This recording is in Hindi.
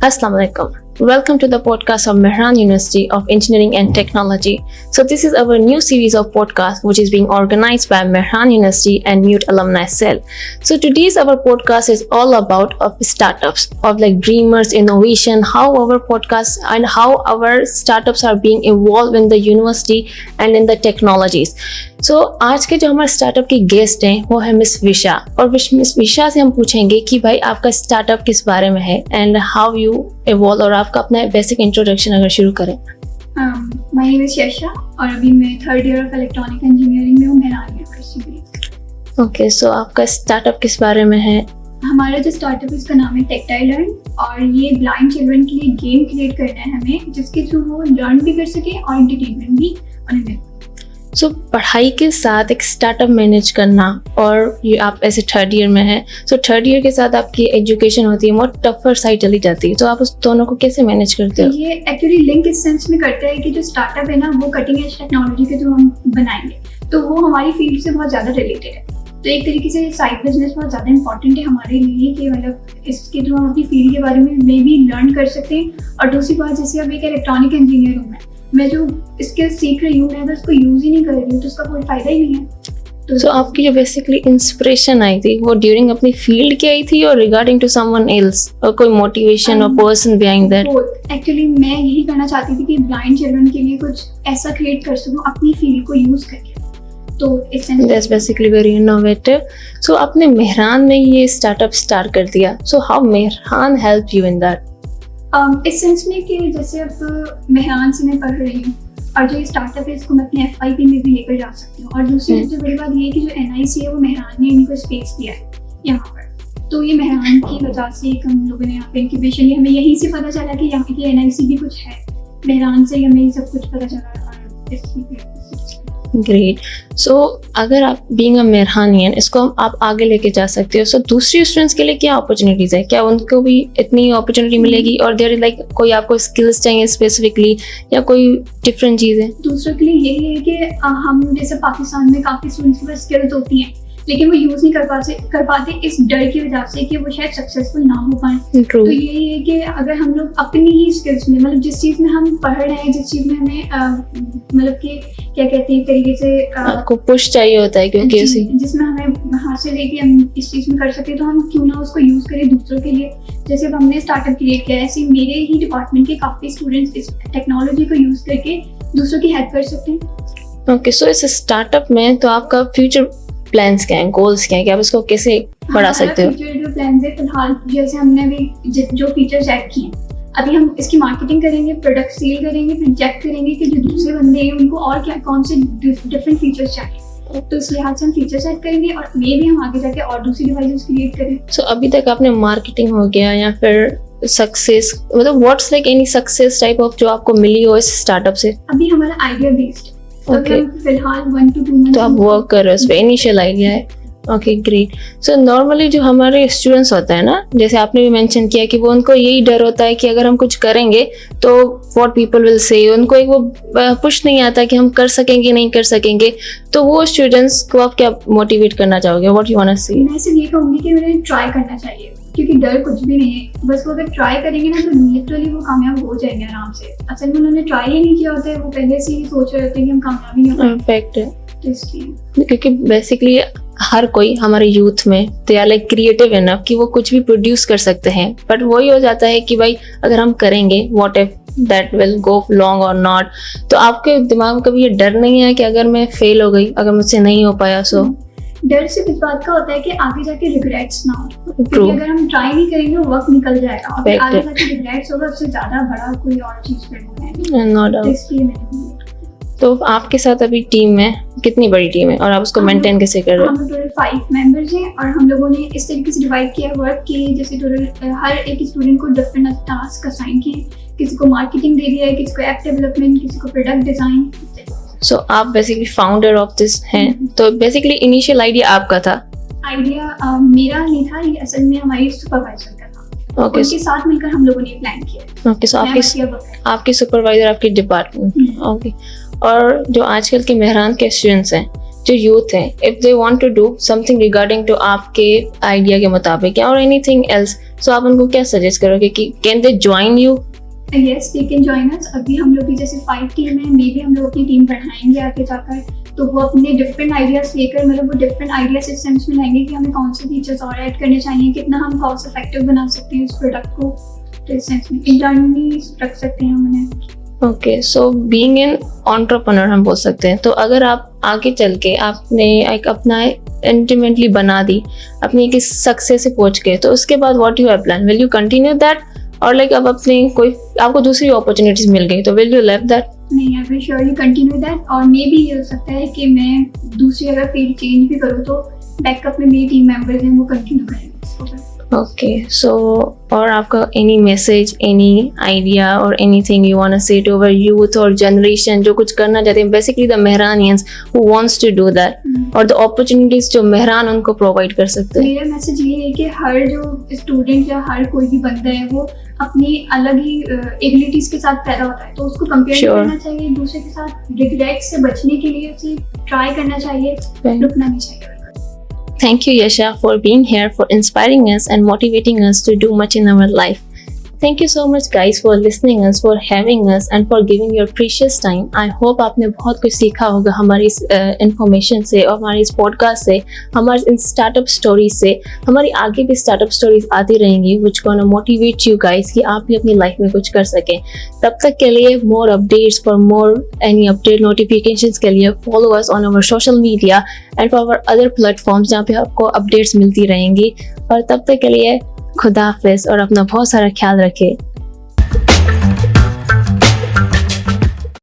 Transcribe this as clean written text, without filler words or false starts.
Assalamu alaikum. Welcome to the podcast of Mehran University of Engineering and Technology. So this is our new series of podcasts which is being organized by Mehran University and Mute Alumni Cell. So today's our podcast is all about of startups, of like dreamers, innovation, how our podcasts and how our startups are being evolved in the university and in the technologies. So आज के जो हमारे स्टार्टअप की गेस्ट हैं वो है मिस विशा, और मिस विशा से हम पूछेंगे कि भाई आपका स्टार्टअप किस बारे में है एंड हाउ यू इवॉल्व, और आपका अपना बेसिक इंट्रोडक्शन अगर शुरू करें। माय नेम इज यशा और अभी मैं third year of electronic engineering में हूँ मेहरान यूनिवर्सिटी में। ओके, सो आपका स्टार्टअप किस बारे में है? हमारा जो स्टार्टअप है इसका नाम है टेक्टाइल लर्न, और ये ब्लाइंड चिल्ड्रन के लिए गेम क्रिएट करना है हमें, जिसके थ्रू वो लर्न भी कर सके और एंटरटेनमेंट भी उन्हें मिले। सो पढ़ाई के साथ एक स्टार्टअप मैनेज करना, और ये आप ऐसे थर्ड ईयर में हैं, सो थर्ड ईयर के साथ आपकी एजुकेशन होती है वो टफर साइड चली जाती है, तो आप उस दोनों को कैसे मैनेज करते हो? ये एक्चुअली लिंक इस सेंस में करता है कि जो स्टार्टअप है ना वो कटिंग एज टेक्नोलॉजी के थ्रू हम बनाएंगे, तो वो हमारी फील्ड से बहुत ज़्यादा रिलेटेड है। तो एक तरीके से साइड बिजनेस बहुत ज़्यादा इंपॉर्टेंट है हमारे लिए कि मतलब इसके थ्रू हम अपनी फील्ड के बारे में भी लर्न कर सकते हैं। और दूसरी बात, जैसे अब एक इलेक्ट्रॉनिक इंजीनियर हूँ मैं जो स्किल सीख रही हूँ, मैं अगर उसको यूज़ ही नहीं कर रही हूँ तो उसका कोई फ़ायदा ही नहीं है। तो आपकी जो बेसिकली इंस्पिरेशन आई थी वो ड्यूरिंग अपनी फील्ड की आई थी और रिगार्डिंग टू समवन एल्स, और कोई मोटिवेशन और पर्सन बिहाइंड दैट? एक्चुअली मैं यही करना चाहती थी कि ब्लाइंड चिल्ड्रन के लिए कुछ ऐसा क्रिएट कर सकूँ अपनी फील्ड को यूज़ करके। तो दैट्स बेसिकली वेरी इनोवेटिव। सो आपने मेहरान में ये स्टार्टअप स्टार्ट कर दिया, so how Mehran help you in that? इस सेंस में कि जैसे अब मेहरान से मैं पढ़ रही हूँ और जो ये स्टार्टअप है इसको मैं अपने FYP में भी लेकर जा सकती हूँ। और दूसरी सबसे बड़ी बात ये है कि जो NIC है वो मेहरान ने इनको स्पेस दिया है यहाँ पर, तो ये मेहरान की वजह से हम लोगों ने यहाँ पे इंक्यूबेशन लिया। हमें यहीं से पता चला कि यहाँ की NIC भी कुछ है, मेहरान से हमें ये सब कुछ पता चला। ग्रेट। सो अगर आप बीइंग अ मेहरानियन इसको आप आगे लेके जा सकते हो, सो दूसरी स्टूडेंट्स के लिए क्या अपॉर्चुनिटीज है? क्या उनको भी इतनी अपॉर्चुनिटी मिलेगी, और देयर इज लाइक कोई आपको स्किल्स चाहिए स्पेसिफिकली या कोई डिफरेंट चीज़ है? दूसरों के लिए यही है कि हम जैसे पाकिस्तान में काफ़ी स्टूडेंट्स के पास स्किल्स होती हैं लेकिन वो यूज़ नहीं कर पाते इस डर की वजह से कि वो शायद सक्सेसफुल ना हो पाए। तो यही है कि अगर हम लोग अपनी ही स्किल्स में, मतलब जिस चीज़ में हम पढ़ रहे हैं, जिस चीज़ में हमें मतलब कि क्या कहते हैं एक तरीके से आपको पुश चाहिए होता है, क्योंकि जिसमें हमें हासिल है कि हम इस चीज़ में कर सकते हैं, तो हम क्यों ना उसको यूज़ करें दूसरों के लिए। जैसे अब हमने स्टार्टअप क्रिएट किया है, ऐसे मेरे ही डिपार्टमेंट के काफ़ी स्टूडेंट्स इस टेक्नोलॉजी को यूज़ करके दूसरों की हेल्प कर सकते हैं। ओके, सो इस स्टार्टअप में तो आपका फ्यूचर प्लान्स क्या हैं, गोल्स क्या हैं, कि आप इसको कैसे बढ़ा सकते हो? फ्यूचर जो प्लान्स है फिलहाल, जैसे हमने अभी जो फीचर्स ऐड किए हैं, अभी हम इसकी मार्केटिंग करेंगे, प्रोडक्ट सेल करेंगे, फिर चेक करेंगे कि जो दूसरे बंदे हैं उनको और क्या कौन से डिफरेंट फीचर्स चाहिए, तो इस लिहाज से हम फीचर्स ऐड करेंगे और मे भी हम आगे जाके और दूसरी डिवाइसेस क्रिएट करें। सो अभी तक आपने मार्केटिंग हो गया या फिर सक्सेस, मतलब what's like any success type of जो आपको मिली हो इस स्टार्टअप से? अभी हमारा आइडिया बेस्ड, ओके, फिलहाल 1 to 2 मंथ तो आप वर्क कर रहे हो उस पर, इनिशियल आइडिया है। Okay, great. सो नॉर्मली जो हमारे स्टूडेंट्स होता है ना, जैसे आपने भी मेंशन किया कि वो उनको यही डर होता है कि अगर हम कुछ करेंगे तो व्हाट पीपल विल से, उनको एक वो पुश नहीं आता कि हम कर सकेंगे नहीं कर सकेंगे, तो वो स्टूडेंट्स को आप क्या मोटिवेट करना चाहोगे? व्हाट यू वांट टू से? मैं सिर्फ ये कहूँगी कि उन्हें ट्राई करना चाहिए, क्योंकि डर कुछ भी नहीं है, बस वो अगर ट्राई करेंगे ना तो लिटरली वो कामयाब हो जाएंगे आराम से। असल में उन्होंने ट्राई ही नहीं किया होता है, वो पहले से ही सोच रहे होते हैं कि हम कामयाब नहीं होंगे। परफेक्ट है, तो इसलिए क्योंकि बेसिकली हर कोई हमारे यूथ में तो यार लाइक क्रिएटिव इनफ कि वो कुछ भी प्रोड्यूस कर सकते हैं, बट वही हो जाता है कि भाई अगर हम करेंगे what if that will go long और नॉट। तो आपके दिमाग में कभी ये डर नहीं है कि अगर मैं फेल हो गई, अगर मुझसे नहीं हो पाया? सो डर सिर्फ इस बात का होता है कि आगे जाके रिग्रेट्स ना हो, क्योंकि अगर हम ट्राई नहीं करेंगे वो वक्त निकल जाएगा और फिर आगे जाके रिग्रेट्स होगा, उससे ज्यादा बड़ा कोई और चीज करना है। No doubt. तो आपके साथ अभी टीम में कितनी बड़ी टीम है और आप उसको मेंटेन कैसे कर रहे हो? हम टोटल 5 मेंबर्स हैं और हम लोगों ने इस तरीके से डिवाइड किया वर्क कि जैसे टोटल हर एक स्टूडेंट को डिफरेंट टास्क असाइन किए, किसी को मार्केटिंग दे दिया है, किसी को ऐप डेवलपमेंट, किसी को प्रोडक्ट डिजाइन। सो आप बेसिकली फाउंडर ऑफ दिस हैं, तो बेसिकली इनिशियल आइडिया आपका था? आइडिया मेरा नहीं था, ये असल में हमारी सुपरवाइजर का था। ओके, उनके साथ मिलकर हम लोगों ने प्लान किया। ओके, सो आपके सुपरवाइजर आपके डिपार्टमेंट। ओके, और जो आजकल के मेहरान के स्टूडेंट्स हैं जो यूथ है, if they want to do something regarding to आपके आइडिया के मुताबिक या और एनीथिंग एल्स, सो आप उनको क्या सजेस्ट करोगे कि can they join you? Yes, they can join us. अभी हम लोग की जैसे 5 टीम है, मे भी हम लोग अपनी टीम बढ़ाएंगे आगे जाकर, तो वो अपने डिफरेंट आइडियाज लेकर, मतलब वो डिफरेंट आइडियाज इस सेंस में लाएंगे कि हमें कौन से फीचर्स और ऐड करने चाहिए, कितना हम कॉस्ट इफेक्टिव बना सकते हैं उस प्रोडक्ट को, तो इस सेंस में इंटरनली रख सकते हैं हम उन्हें। Okay, so being an entrepreneur हम बोल सकते हैं, तो अगर आप आगे चल के आपने एक अपना इंडिपेंडेंटली बना दी, अपनी एक सक्सेस से पहुंच गए, तो उसके बाद what you have plan? Will you continue that और लाइक अब अपने कोई आपको दूसरी अपॉर्चुनिटीज मिल गई तो विल यू लेव दैट? नहीं, I will surely continue that, और मे भी ये हो सकता है कि मैं दूसरी अगर फील्ड चेंज भी करूँ तो बैकअप में मेरी टीम मेंबर्स हैं वो कंटिन्यू करेंगे। ओके, सो और आपका एनी मैसेज, एनी आइडिया और anything you want to say to our youth और जनरेशन जो कुछ करना चाहते हैं, basically the Mehranians who wants to do that, और द अपॉर्चुनिटीज जो मेहरान उनको प्रोवाइड कर सकते हैं? मेरा मैसेज ये है कि हर जो स्टूडेंट या हर कोई भी बंदा है वो अपनी अलग ही एबिलिटीज के साथ पैदा होता है, तो उसको कंपेयर करना चाहिए एक दूसरे के साथ। रिग्रेट से बचने के लिए उसे ट्राई करना चाहिए, रुकना नहीं चाहिए। Thank you, Yasha, for being here, for inspiring us and motivating us to do much in our life. Thank you so much guys for listening us, for having us and for giving your precious time. I hope आपने बहुत कुछ सीखा होगा हमारी इस information से और हमारी इस podcast से, हमारी इन startup stories से। हमारी आगे भी startup stories आती रहेंगी which gonna motivate you guys कि आप भी अपनी life में कुछ कर सकें। तब तक के लिए more updates, for more any update notifications के लिए follow us on our social media and for our other platforms जहाँ पे आपको updates मिलती रहेंगी। और तब तक के लिए खुदा हाफिज़ और अपना बहुत सारा ख्याल रखें।